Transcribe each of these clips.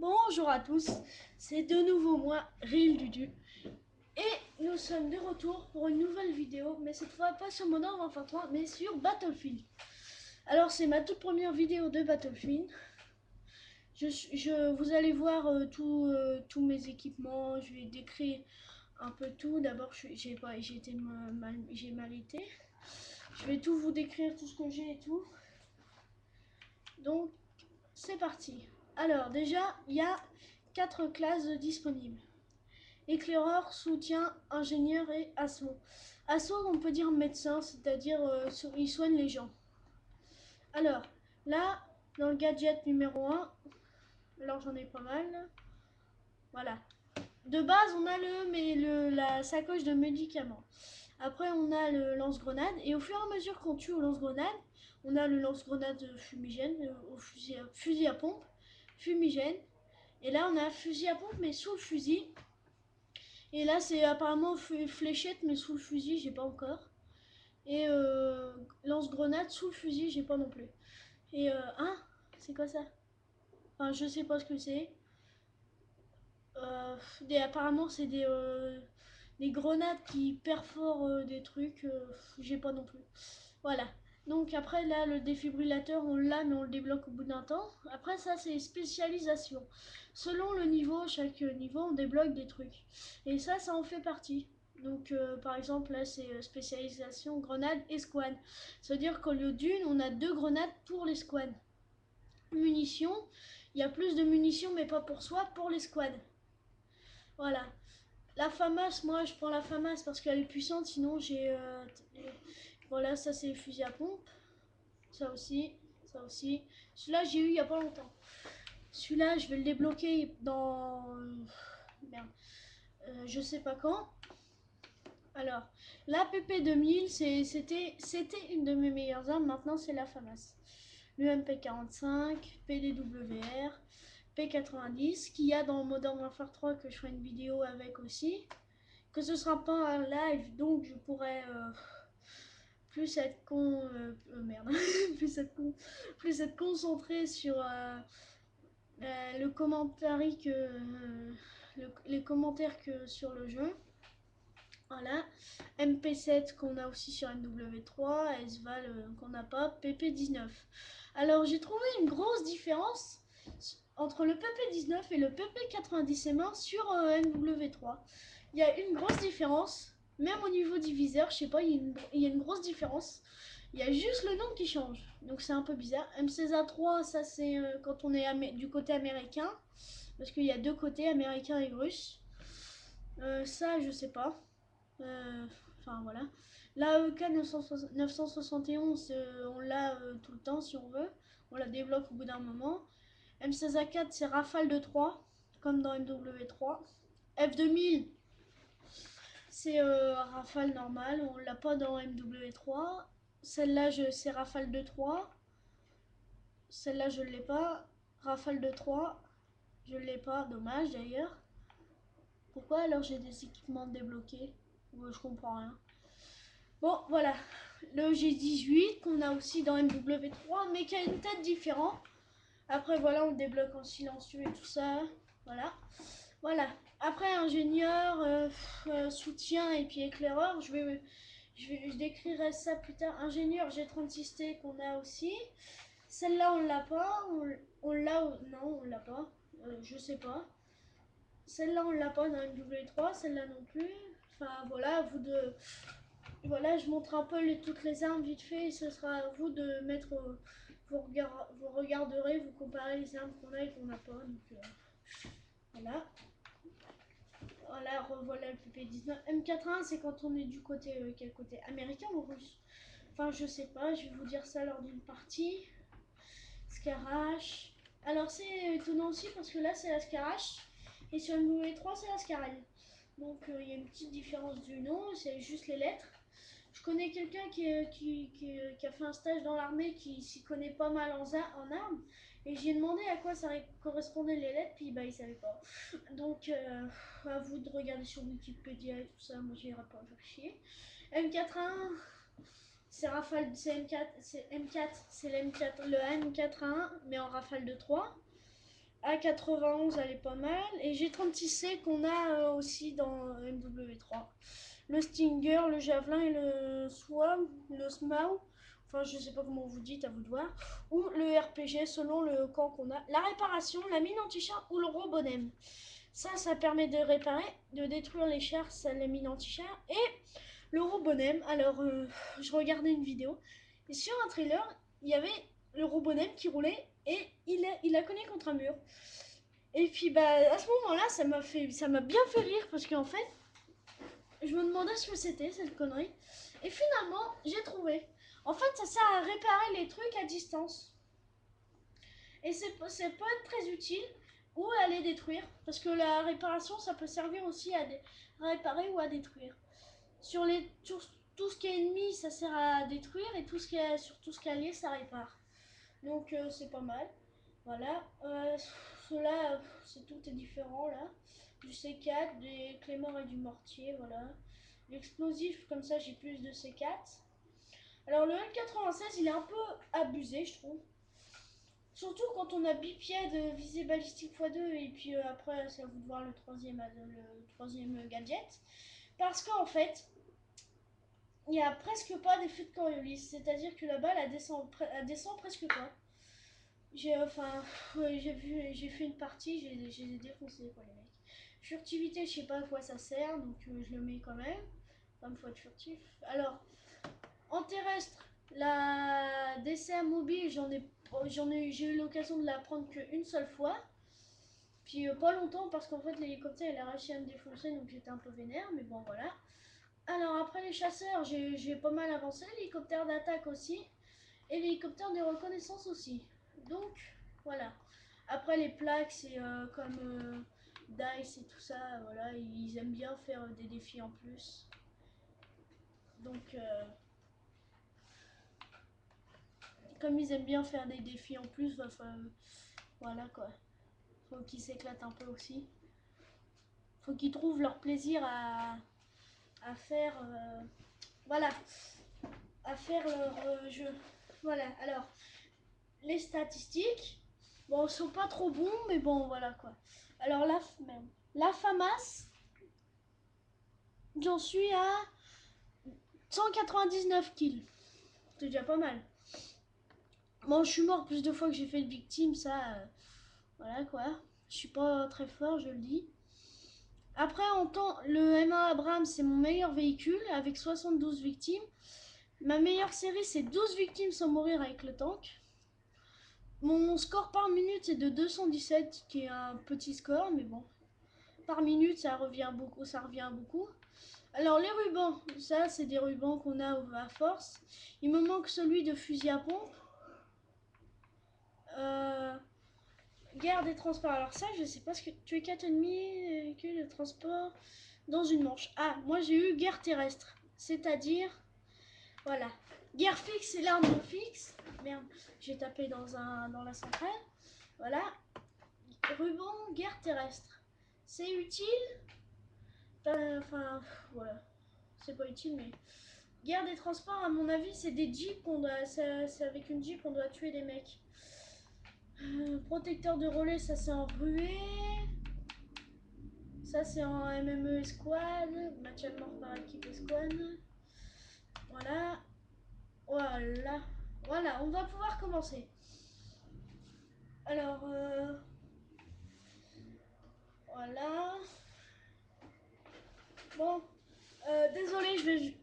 Bonjour à tous, c'est de nouveau moi, Ril Dudu, et nous sommes de retour pour une nouvelle vidéo, mais cette fois pas sur Modern Warfare 3, mais sur Battlefield. Alors c'est ma toute première vidéo de Battlefield. Vous allez voir tous mes équipements, je vais décrire un peu tout. D'abord j'ai mal été. Je vais tout vous décrire, tout ce que j'ai et tout. Donc c'est parti. Alors déjà, il y a 4 classes disponibles. Éclaireur, soutien, ingénieur et assaut. Assaut, on peut dire médecin, c'est-à-dire il soigne les gens. Alors, là, dans le gadget numéro 1, alors j'en ai pas mal. Voilà. De base, on a la sacoche de médicaments. Après, on a le lance-grenade. Et au fur et à mesure qu'on tue au lance-grenade, on a le lance-grenade fumigène, au fusil à pompe, fumigène. Et là, on a un fusil à pompe, mais sous le fusil. Et là, c'est apparemment fléchette, mais sous le fusil, j'ai pas encore. Et lance-grenade sous le fusil, j'ai pas non plus. Et hein, c'est quoi ça? Enfin, je sais pas ce que c'est. Apparemment, c'est des grenades qui perforent des trucs. J'ai pas non plus. Voilà. Donc après, là, le défibrillateur, on l'a, mais on le débloque au bout d'un temps. Après, ça, c'est spécialisation. Selon le niveau, chaque niveau, on débloque des trucs. Et ça en fait partie. Donc, par exemple, là, c'est spécialisation grenade et squad. Ça veut dire qu'au lieu d'une, on a 2 grenades pour les squads. Munitions, il y a plus de munitions, mais pas pour soi, pour les squads. Voilà. La FAMAS, moi, je prends la FAMAS parce qu'elle est puissante, sinon j'ai... voilà, ça, c'est le fusil à pompe. Ça aussi, ça aussi. Celui-là, j'ai eu il y a pas longtemps. Celui-là, je vais le débloquer dans... Merde. Je sais pas quand. Alors, la PP2000, c'était une de mes meilleures armes. Maintenant, c'est la FAMAS. Le MP45, PDWR, P90, qu'il y a dans Modern Warfare 3 que je ferai une vidéo avec aussi. Que ce sera pas un live, donc je pourrais plus être merde. plus être concentré sur le commentaire les commentaires que sur le jeu. Voilà. MP7 qu'on a aussi sur MW3, SVAL qu'on n'a pas, PP19. Alors j'ai trouvé une grosse différence entre le PP19 et le PP90 sur MW3. Il y a une grosse différence, même au niveau diviseur, je sais pas, il y a une grosse différence. Il y a juste le nom qui change, donc c'est un peu bizarre. M16A3, ça c'est quand on est du côté américain, parce qu'il y a deux côtés, américain et russe. Ça, je sais pas. Enfin voilà. La EK 971, on l'a tout le temps si on veut. On la débloque au bout d'un moment. M16A4, c'est rafale de 3, comme dans MW3. F2000, c'est rafale normale, on l'a pas dans MW3. Celle-là, c'est rafale de 3. Celle-là, je l'ai pas. Rafale de 3, je l'ai pas, dommage d'ailleurs. Pourquoi alors j'ai des équipements débloqués? Je comprends rien. Bon, voilà. Le G18 qu'on a aussi dans MW3, mais qui a une tête différente. Après, voilà, on débloque en silencieux et tout ça. Voilà. Voilà. Après, ingénieur, soutien et puis éclaireur, je décrirai ça plus tard. Ingénieur G36T qu'on a aussi. Celle-là, on l'a pas. On l'a. Non, on l'a pas. Je sais pas. Celle-là, on l'a pas dans MW3. Celle-là non plus. Enfin, voilà, vous de. Voilà, je montre un peu toutes les armes vite fait. Et ce sera à vous de mettre. Vous regarderez, vous comparez les armes qu'on a et qu'on n'a pas. Donc, voilà. Voilà, revoilà le PP19. M81, c'est quand on est du côté, quel côté américain ou russe? Enfin, je sais pas, je vais vous dire ça lors d'une partie. Scarache. Alors, c'est étonnant aussi parce que là, c'est la Scarache. Et sur le MW3, c'est la Scarelle. Donc, il y a une petite différence du nom, c'est juste les lettres. Je connais quelqu'un qui a fait un stage dans l'armée qui s'y connaît pas mal en armes. Et j'ai demandé à quoi ça correspondait les lettres, puis bah il savait pas. Donc à vous de regarder sur Wikipédia et tout ça, moi j'irai pas faire chier. M41, c'est Rafale, c'est M4, c'est le M4, le M41, mais en rafale de 3. A91 elle est pas mal. Et G36C qu'on a aussi dans MW3. Le Stinger, le Javelin et le Swam, le SMAU. Enfin, je sais pas comment vous dites, à vous de voir. Ou le RPG selon le camp qu'on a. La réparation, la mine anti-char ou le robonem. Ça permet de réparer, de détruire les chars, les mines anti-chars. Et le robonem, alors je regardais une vidéo. Et sur un trailer, il y avait le robonem qui roulait et il a cogné contre un mur. Et puis bah à ce moment-là, ça m'a bien fait rire parce qu'en fait, je me demandais ce que c'était cette connerie. Et finalement, j'ai trouvé. En fait, ça sert à réparer les trucs à distance. Et c'est peut être très utile ou à les détruire. Parce que la réparation, ça peut servir aussi à réparer ou à détruire. Sur tout ce qui est ennemi, ça sert à détruire. Et sur tout ce qui est allié, ça répare. Donc c'est pas mal. Voilà. Cela, tout est différent là. Du C4, des clémores et du mortier, voilà. L'explosif, comme ça j'ai plus de C4. Alors le L96 il est un peu abusé je trouve. Surtout quand on a bipied de visée balistique x2 et puis après c'est à vous de voir le troisième gadget. Parce qu'en fait, il n'y a presque pas d'effet de Coriolis. C'est-à-dire que la balle elle descend presque pas. J'ai fait une partie, j'ai défoncé quoi les mecs. Furtivité, je sais pas à quoi ça sert, donc je le mets quand même. Comme faut être furtif. Alors, en terrestre, la DCA mobile, j'ai eu l'occasion de la prendre qu'une seule fois. Puis pas longtemps parce qu'en fait l'hélicoptère il a réussi à me défoncer donc j'étais un peu vénère, mais bon voilà. Alors après les chasseurs, j'ai pas mal avancé, l'hélicoptère d'attaque aussi, et l'hélicoptère de reconnaissance aussi. Donc voilà. Après les plaques, c'est comme DICE et tout ça, voilà, ils aiment bien faire des défis en plus. Donc comme ils aiment bien faire des défis en plus, voilà quoi. Faut qu'ils s'éclatent un peu aussi. Faut qu'ils trouvent leur plaisir à faire, voilà, à faire leur jeu. Voilà, alors, les statistiques, bon, sont pas trop bons, mais bon, voilà quoi. Alors, la FAMAS, j'en suis à 199 kills. C'est déjà pas mal. Bon, je suis mort plus de fois que j'ai fait de victime, ça, voilà quoi. Je suis pas très fort, je le dis. Après, le M1 Abrams, c'est mon meilleur véhicule avec 72 victimes. Ma meilleure série, c'est 12 victimes sans mourir avec le tank. Mon score par minute, c'est de 217, qui est un petit score, mais bon. Par minute, ça revient beaucoup. Alors, les rubans, ça, c'est des rubans qu'on a à force. Il me manque celui de fusil à pompe. Guerre des transports. Alors ça, je sais pas ce que... Tu es 4 ennemis, que le transport dans une manche. Ah, moi j'ai eu guerre terrestre. C'est-à-dire... Voilà. Guerre fixe, c'est l'arme fixe. Merde, j'ai tapé dans la centrale. Voilà. Ruban, guerre terrestre. C'est utile. Enfin, voilà. C'est pas utile, mais... Guerre des transports, à mon avis, c'est des jeeps qu'on doit... C'est avec une jeep qu'on doit tuer des mecs. Protecteur de relais, ça c'est en ruée. Ça c'est en MME Escouade. Match à mort par équipe Escouade. Voilà. Voilà. Voilà, on va pouvoir commencer. Alors, voilà. Bon, désolé,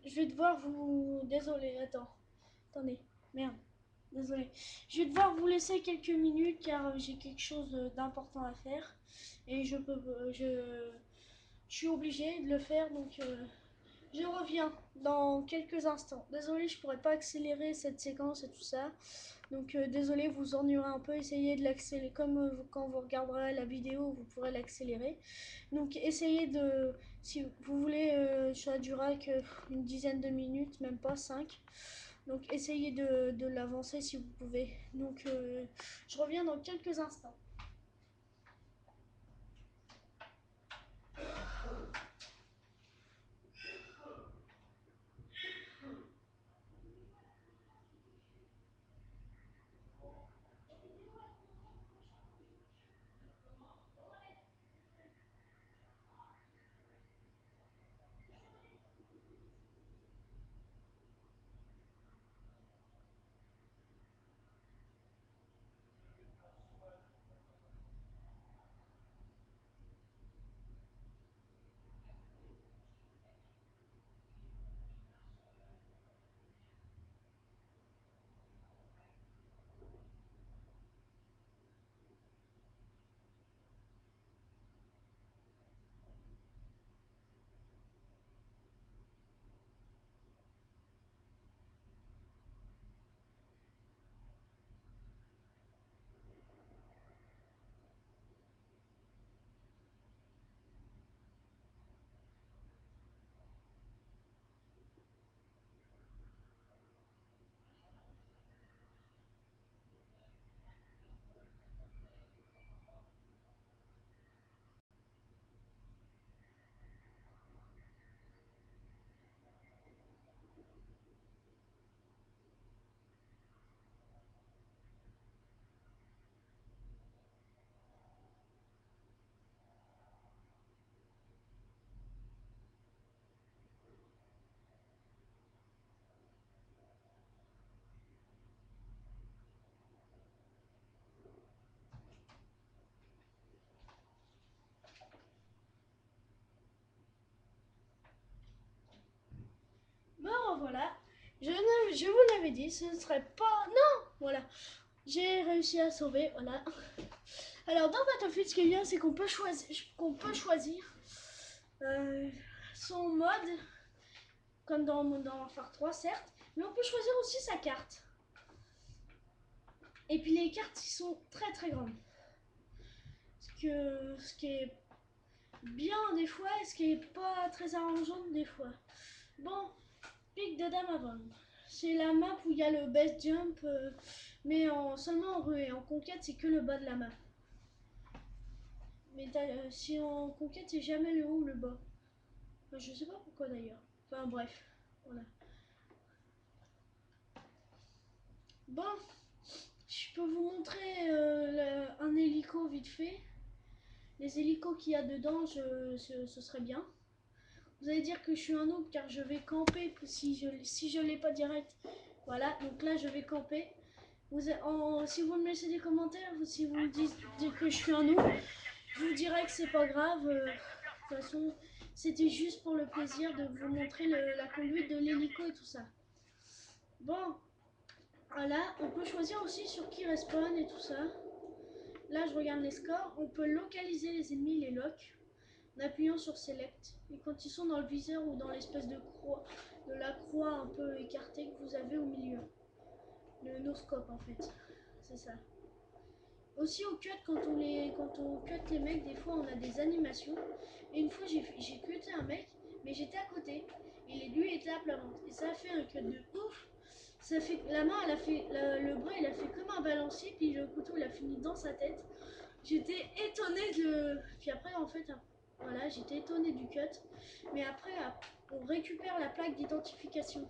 je vais devoir vous... Désolé, attendez, merde, désolé. Je vais devoir vous laisser quelques minutes car j'ai quelque chose d'important à faire. Et je suis obligée de le faire, donc je reviens dans quelques instants. Désolé, je pourrais pas accélérer cette séquence et tout ça. Donc désolé, vous ennuierez un peu, essayez de l'accélérer. Comme quand vous regarderez la vidéo, vous pourrez l'accélérer. Donc essayez de, si vous voulez, ça durera qu'une dizaine de minutes, même pas 5. Donc essayez de l'avancer si vous pouvez. Donc je reviens dans quelques instants. Je vous l'avais dit, ce ne serait pas... Non. Voilà. J'ai réussi à sauver, voilà. Alors dans Battlefield, ce qui est bien, c'est qu'on peut choisir son mode, comme dans Warfare 3, certes, mais on peut choisir aussi sa carte. Et puis les cartes, ils sont très très grandes. Ce qui est bien des fois, et ce qui est pas très arrangeant des fois. Bon, pic de dame avant. C'est la map où il y a le best jump, mais seulement en rue, et en conquête, c'est que le bas de la map. Mais si en conquête, c'est jamais le haut ou le bas. Enfin, je sais pas pourquoi d'ailleurs. Enfin bref, voilà. Bon, je peux vous montrer un hélico vite fait. Les hélicos qu'il y a dedans, ce serait bien. Vous allez dire que je suis un noob car je vais camper si je l'ai pas direct. Voilà, donc là je vais camper. Si vous me laissez des commentaires, si vous me dites que je suis un noob, je vous dirai que c'est pas grave. De toute façon, c'était juste pour le plaisir de vous montrer la conduite de l'hélico et tout ça. Bon, voilà, on peut choisir aussi sur qui respawn et tout ça. Là, je regarde les scores. On peut localiser les ennemis, les locks, en appuyant sur Select. Et quand ils sont dans le viseur ou dans l'espèce de croix, de la croix un peu écartée que vous avez au milieu. Le no-scope en fait. C'est ça. Aussi au cut, quand on cut les mecs, des fois on a des animations. Et une fois j'ai cuté un mec, mais j'étais à côté. Et lui était à plat ventre. Et ça a fait un cut de ouf. Ça fait, la main, elle a fait, le bras il a fait comme un balancier, puis le couteau il a fini dans sa tête. J'étais étonnée de... Puis après en fait, voilà, j'étais étonnée du cut. Mais après, on récupère la plaque d'identification.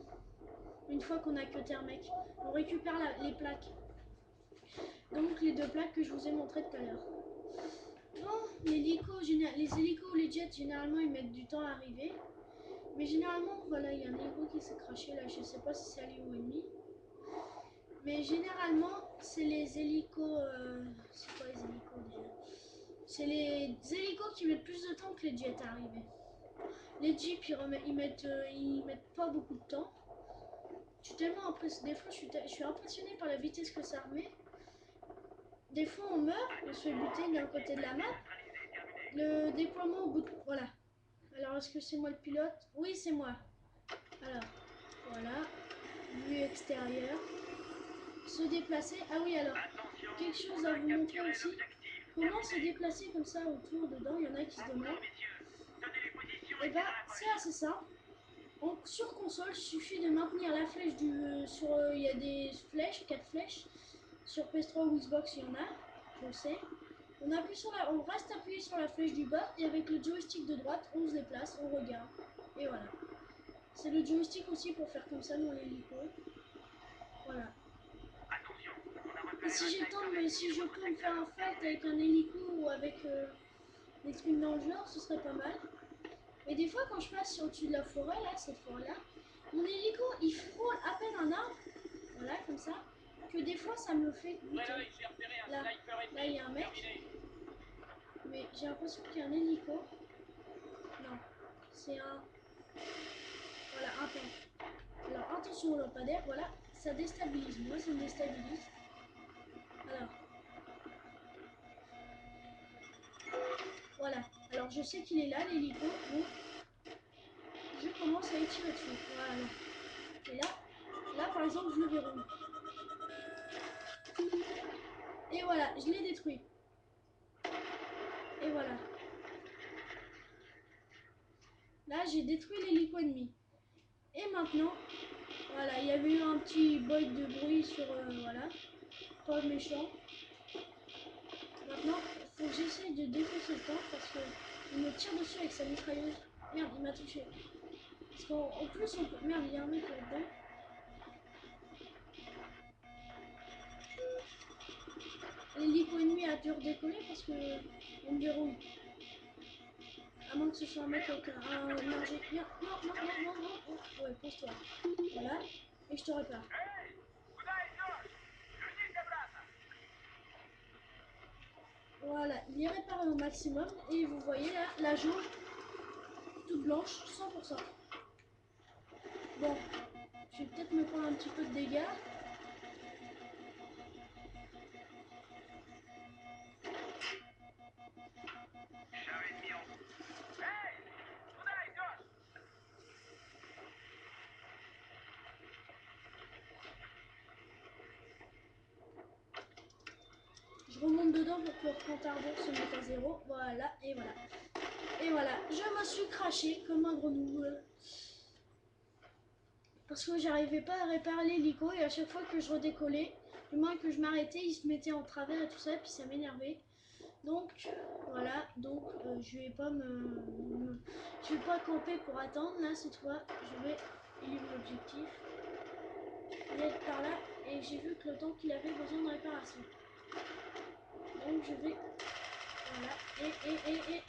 Une fois qu'on a cuté un mec, on récupère les plaques. Donc les deux plaques que je vous ai montrées tout à l'heure. Bon, les hélicos ou les jets, généralement ils mettent du temps à arriver. Mais généralement, voilà, il y a un hélico qui s'est craché là, je sais pas si c'est allié ou ennemi. Mais généralement, c'est les hélicos... c'est quoi les hélicos déjà? C'est les hélicos qui mettent plus de temps que les jets à arriver. Les jeeps, ils mettent pas beaucoup de temps. Je suis tellement impressionnée. Des fois, je suis impressionnée par la vitesse que ça remet. Des fois, on meurt, on se fait buter d'un côté de la map. Le déploiement au bout de... Voilà. Alors, est-ce que c'est moi le pilote? Oui, c'est moi. Alors, voilà. Vue extérieure. Se déplacer. Ah oui, alors, quelque chose à vous montrer aussi. Comment se déplacer comme ça autour, dedans? Il y en a qui se demandent. Et bah, c'est assez simple. Sur console, il suffit de maintenir la flèche il y a des flèches, 4 flèches. Sur PS3 ou Xbox, il y en a, je sais. On reste appuyé sur la flèche du bas et avec le joystick de droite, on se déplace, on regarde. Et voilà. C'est le joystick aussi pour faire comme ça dans l'hélico. Voilà. Et si je peux me faire un fight avec un hélico ou avec des trucs dans le genre, ce serait pas mal. Et des fois, quand je passe au-dessus de la forêt, là, cette forêt-là, mon hélico, il frôle à peine un arbre, voilà, comme ça, que des fois, ça me fait buter. Là, il y a un mec, mais j'ai l'impression qu'il y a un hélico. Non, c'est un... Voilà, un tank. Alors, attention au lampadaire, voilà, ça déstabilise. Moi, ça me déstabilise. Alors, voilà. Alors, je sais qu'il est là, l'hélico, donc je commence à y tirer dessus. Voilà. Et là, par exemple, je le verrouille. Et voilà, je l'ai détruit. Et voilà. Là, j'ai détruit l'hélico ennemi. Et maintenant, voilà, il y avait eu un petit bug de bruit sur... voilà, pas méchant. Maintenant, il faut que j'essaye de défoncer le tank parce qu'il me tire dessus avec sa mitrailleuse. Merde, il m'a touché. Parce qu'en plus, on peut... Merde, il y a un mec là-dedans. L'hélico ennemi a dû redécoller parce que on me verrouille. À moins que ce soit un mec avec un ingé. Non. Ouais, pose-toi. Voilà. Et je te répare. Voilà, il est réparé au maximum. Et vous voyez là, la jauge toute blanche, 100%. Bon, Je vais peut-être me prendre un petit peu de dégâts. Je remonte dedans pour que le compte à rebours se mette à 0. Voilà, et voilà. Et voilà, je me suis craché comme un grenouille. Parce que j'arrivais pas à réparer l'hélico et à chaque fois que je redécollais, du moins que je m'arrêtais, il se mettait en travers et tout ça, puis ça m'énervait. Donc voilà, donc je vais pas je vais pas camper pour attendre. Là cette fois, je vais éliminer l'objectif. Il est par là et j'ai vu que le tank il avait besoin de réparation. Donc je vais, voilà, et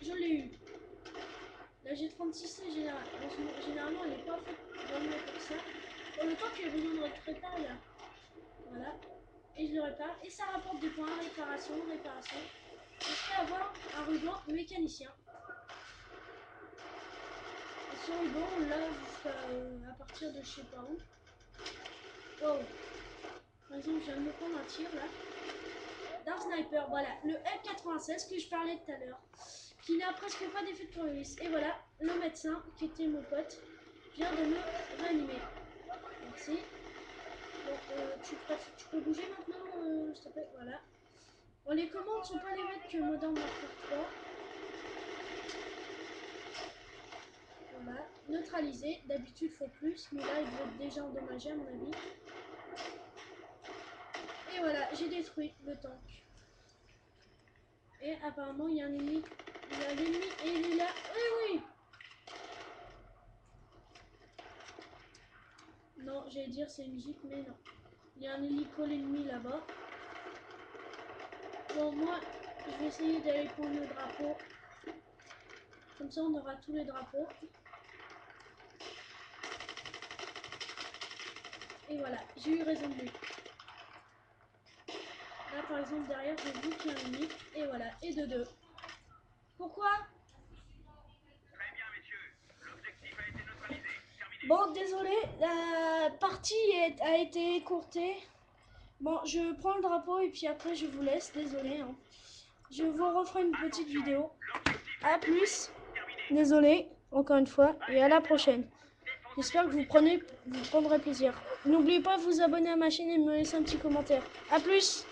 je l'ai eu. La G36 c'est général. Généralement elle n'est pas faite vraiment pour ça. Pour le temps qu'il a besoin de réparer là. Voilà. Et je le répare. Et ça rapporte des points. Réparation. Jusqu'à avoir un ruban mécanicien. Et ce ruban on l'a jusqu'à à partir de je sais pas où. Wow. Par exemple je viens de me prendre un tir là. D'un sniper. Voilà. Le M96 que je parlais tout à l'heure. Qui n'a presque pas d'effet de tournevis. Et voilà. Le médecin qui était mon pote vient de me réanimer. Merci. Bon, tu peux bouger maintenant, s'il te plaît, voilà. Bon, les commandes sont pas les mêmes que Modern Warfare 3. Voilà, neutraliser. D'habitude, il faut plus, mais là, il doit être déjà endommagé à mon avis. Et voilà, j'ai détruit le tank. Et apparemment, il y a un ennemi. Il y a l'ennemi et il est là. Oui, oui. Non, j'allais dire c'est une jeep, mais non. Il y a un hélico l'ennemi là-bas. Bon, moi, je vais essayer d'aller prendre le drapeau. Comme ça, on aura tous les drapeaux. Et voilà, j'ai eu raison de lui. Là, par exemple, derrière, j'ai vu qu'il y a un ennemi. Et voilà, et de 2. Pourquoi? Très bien, messieurs. L'objectif a été neutralisé. Terminé. Bon, désolé, la partie a été écourtée. Bon, je prends le drapeau et puis après, je vous laisse. Désolé. Hein. Je vous referai une petite vidéo. A plus. Désolé, encore une fois, et à la prochaine. J'espère que vous prendrez plaisir. N'oubliez pas de vous abonner à ma chaîne et de me laisser un petit commentaire. A plus.